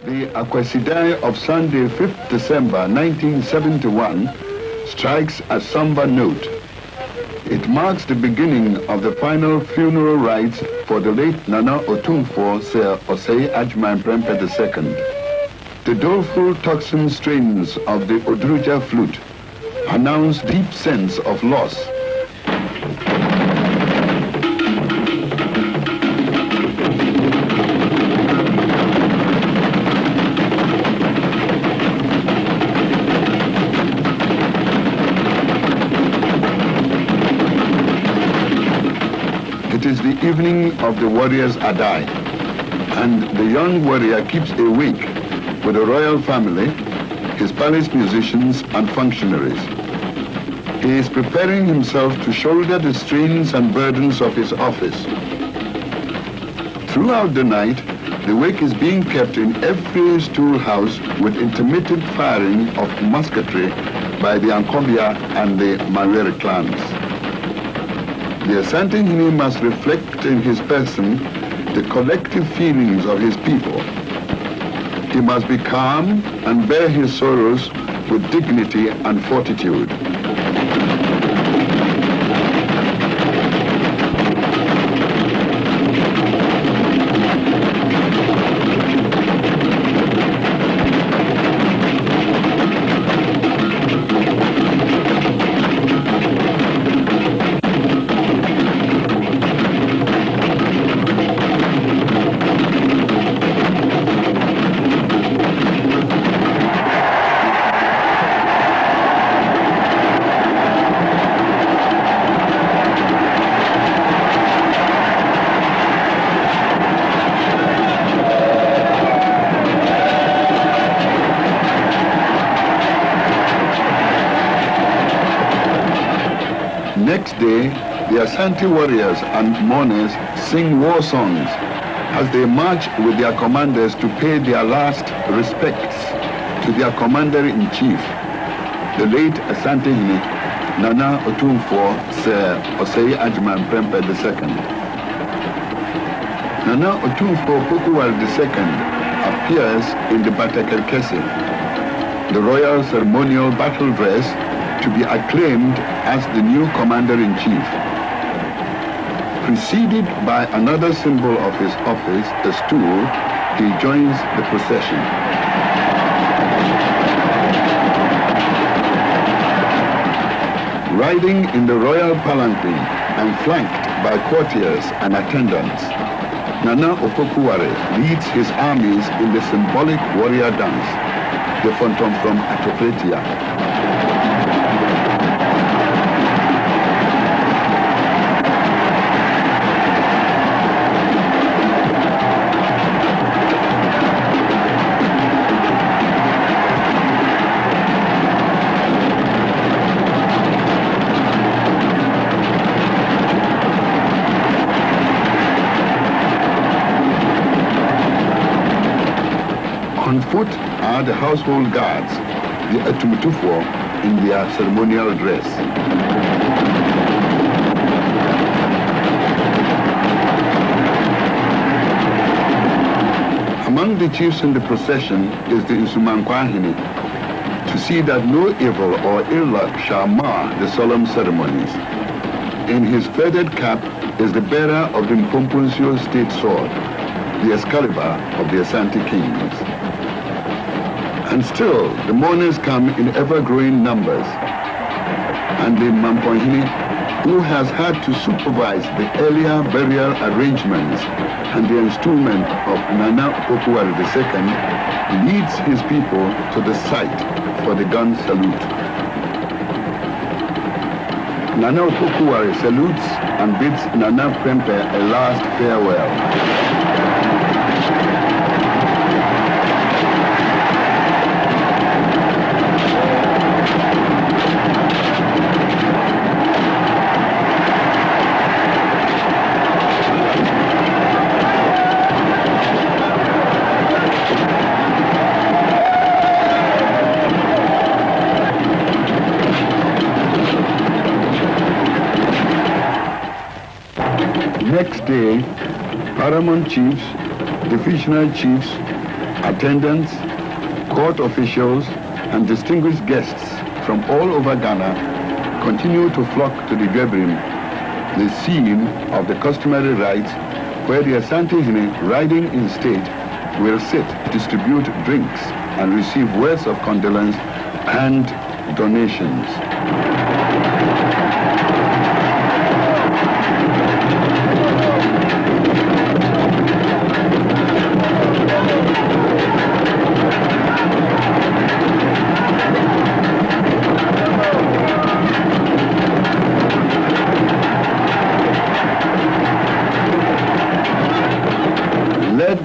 The Akwasidai of Sunday, 5th December 1971 strikes a somber note. It marks the beginning of the final funeral rites for the late Nana Otumfuo Sir Osei Agyemang Prempeh II. The doleful tocsin strains of the Odruja flute announce deep sense of loss. It is the evening of the warrior's Adai, and the young warrior keeps awake with the royal family, his palace musicians and functionaries. He is preparing himself to shoulder the strains and burdens of his office. Throughout the night, the wake is being kept in every stool house with intermittent firing of musketry by the Ankobia and the Malere clans. The Asante must reflect in his person the collective feelings of his people. He must be calm and bear his sorrows with dignity and fortitude. Next day, the Asante warriors and mourners sing war songs as they march with their commanders to pay their last respects to their commander-in-chief, the late Asante Nana Otumfuo Sir Osei Agyemang Prempeh II. Nana Otumfuo Pokuwal II appears in the Batekerkese, the royal ceremonial battle dress, to be acclaimed as the new commander-in-chief. Preceded by another symbol of his office, a stool, he joins the procession. Riding in the royal palanquin and flanked by courtiers and attendants, Nana Opokuware leads his armies in the symbolic warrior dance, the Fontom from Atopletia. On foot are the household guards, the Otumfuo, in their ceremonial dress. Among the chiefs in the procession is the Nsumankwahini, to see that no evil or ill luck shall mar the solemn ceremonies. In his feathered cap is the bearer of the Mpomponsio's state sword, the Excalibur of the Asante kings. And still, the mourners come in ever-growing numbers. And the Mamponhini, who has had to supervise the earlier burial arrangements and the installment of Nana Opokuware II, leads his people to the site for the gun salute. Nana Opokuware salutes and bids Nana Prempeh a last farewell. Next day, paramount chiefs, divisional chiefs, Attendants, court officials, and distinguished guests from all over Ghana continue to flock to the gathering, the scene of the customary rites where the Asante-Hene, riding in state, will sit, distribute drinks, and receive words of condolence and donations.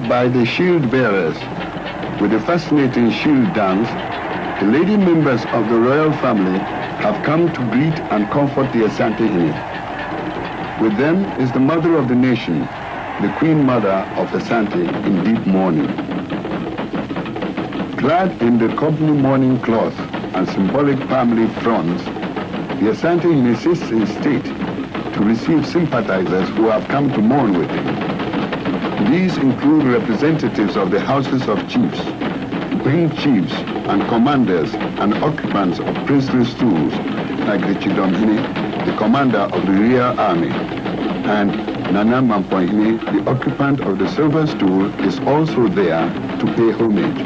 By the shield bearers, with the fascinating shield dance, the lady members of the royal family have come to greet and comfort the Asante-Hene. With them is the mother of the nation, the queen mother of the Asante, in deep mourning. Clad in the company mourning cloth and symbolic family fronds, the Asante-Hene sits in state to receive sympathizers who have come to mourn with him. These include representatives of the houses of chiefs, wing chiefs, and commanders and occupants of princely stools, like the Chidomhene, the commander of the rear army, and Nana Mampoihene, the occupant of the silver stool, is also there to pay homage.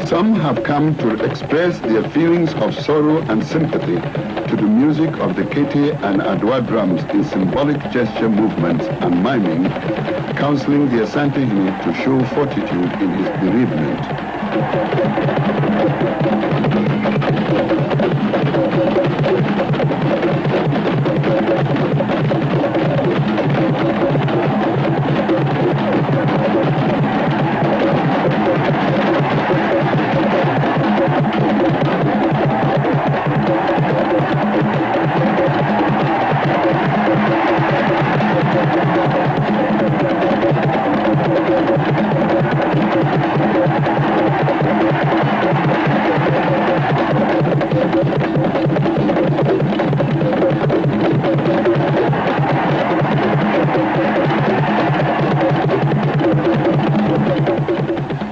Some have come to express their feelings of sorrow and sympathy to the music of the Kete and Adwa drums in symbolic gesture movements and miming, counseling the Asante-Hene to show fortitude in his bereavement.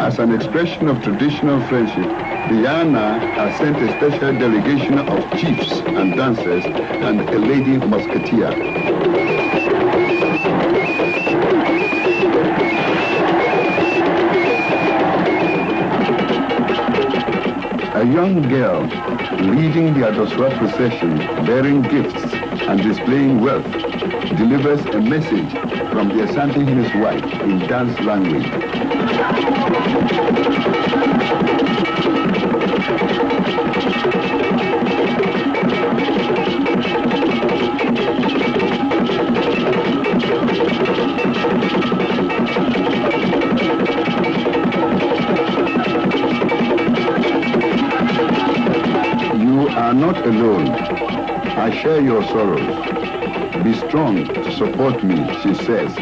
As an expression of traditional friendship, the Yana has sent a special delegation of chiefs and dancers and a lady musketeer. A young girl leading the Adoswa procession, bearing gifts and displaying wealth, delivers a message from the Asante-Hene's wife in dance language. You are not alone. I share your sorrows. Be strong to support me, she says,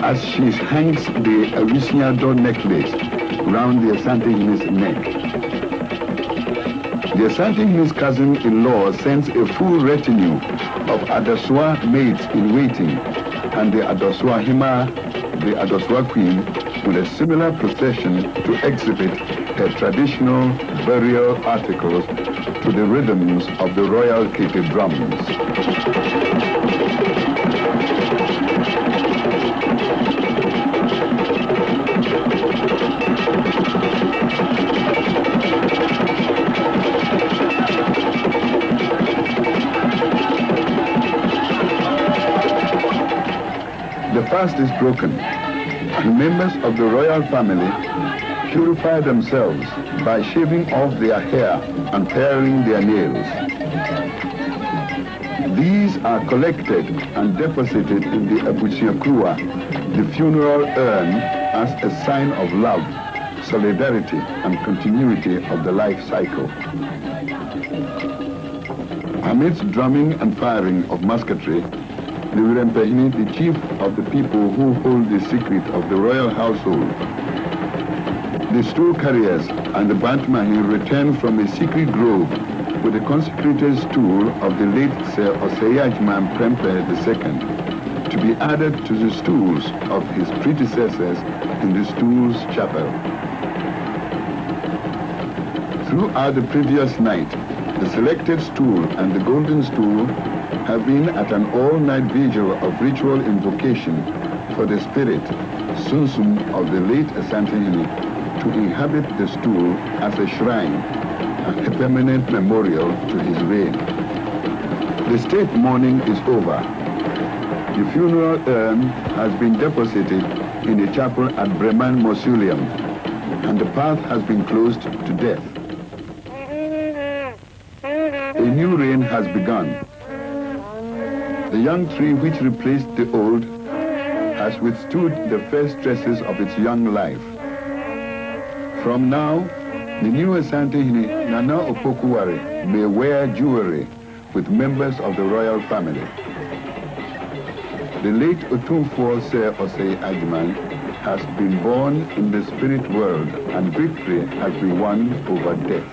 as she hangs the Awisiado necklace round the Asante-Hene's neck. The Asante-Hene's cousin-in-law sends a full retinue of Adoswa maids in waiting, and the Adoswa Hima, the Adoswa queen, with a similar procession to exhibit her traditional burial articles to the rhythms of the royal Kete drums. The fast is broken, and members of the royal family purify themselves by shaving off their hair and paring their nails. These are collected and deposited in the Abusiakrua, the funeral urn, as a sign of love, solidarity, and continuity of the life cycle. Amidst drumming and firing of musketry, the Prempeh, the chief of the people who hold the secret of the royal household, the stool carriers and the Bantmahi return from a secret grove with the consecrated stool of the late Sir Osei Agyemang Prempeh II to be added to the stools of his predecessors in the Stools Chapel. Throughout the previous night, the selected stool and the golden stool have been at an all-night vigil of ritual invocation for the spirit, Sunsum, of the late Asantehene to inhabit the stool as a shrine and a permanent memorial to his reign. The state mourning is over. The funeral urn has been deposited in the chapel at Bremen Mausoleum, and the path has been closed to death. A new reign has begun. The young tree which replaced the old has withstood the first stresses of its young life. From now, the new Asantehene Nana Opokuware may wear jewelry with members of the royal family. The late Otumfuo Sir Osei Agyemang has been born in the spirit world, and victory has been won over death.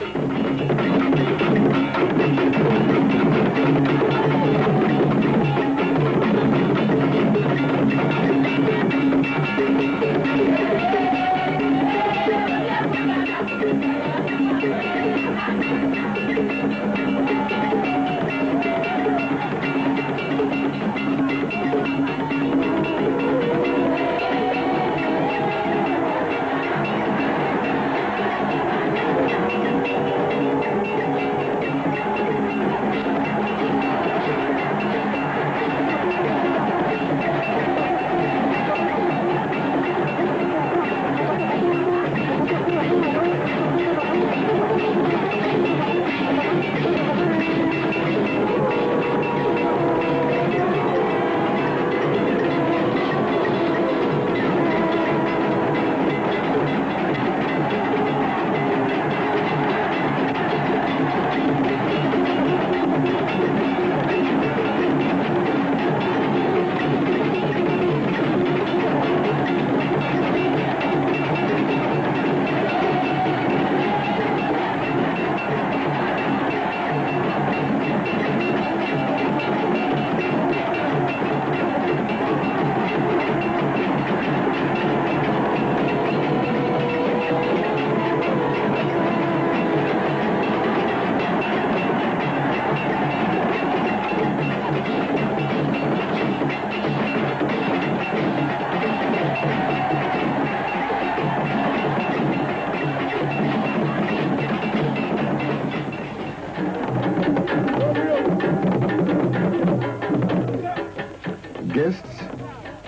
Guests,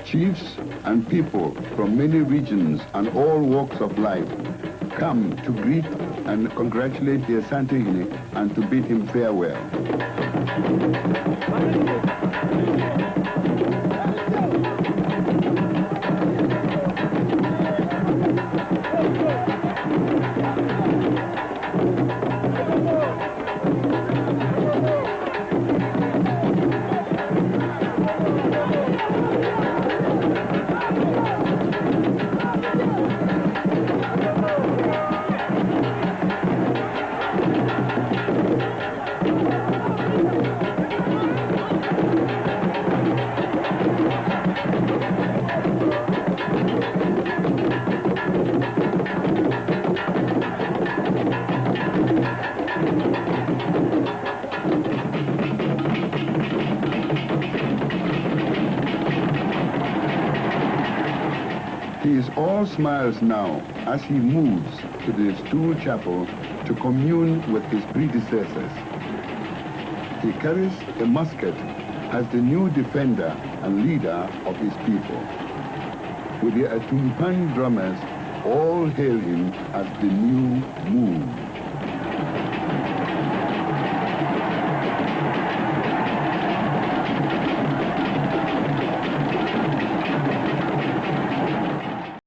chiefs, and people from many regions and all walks of life come to greet and congratulate the Asantehene and to bid him farewell. He is all smiles now as he moves to the stool chapel to commune with his predecessors. He carries a musket as the new defender and leader of his people. With the Otumfuo drummers all hail him as the new moon.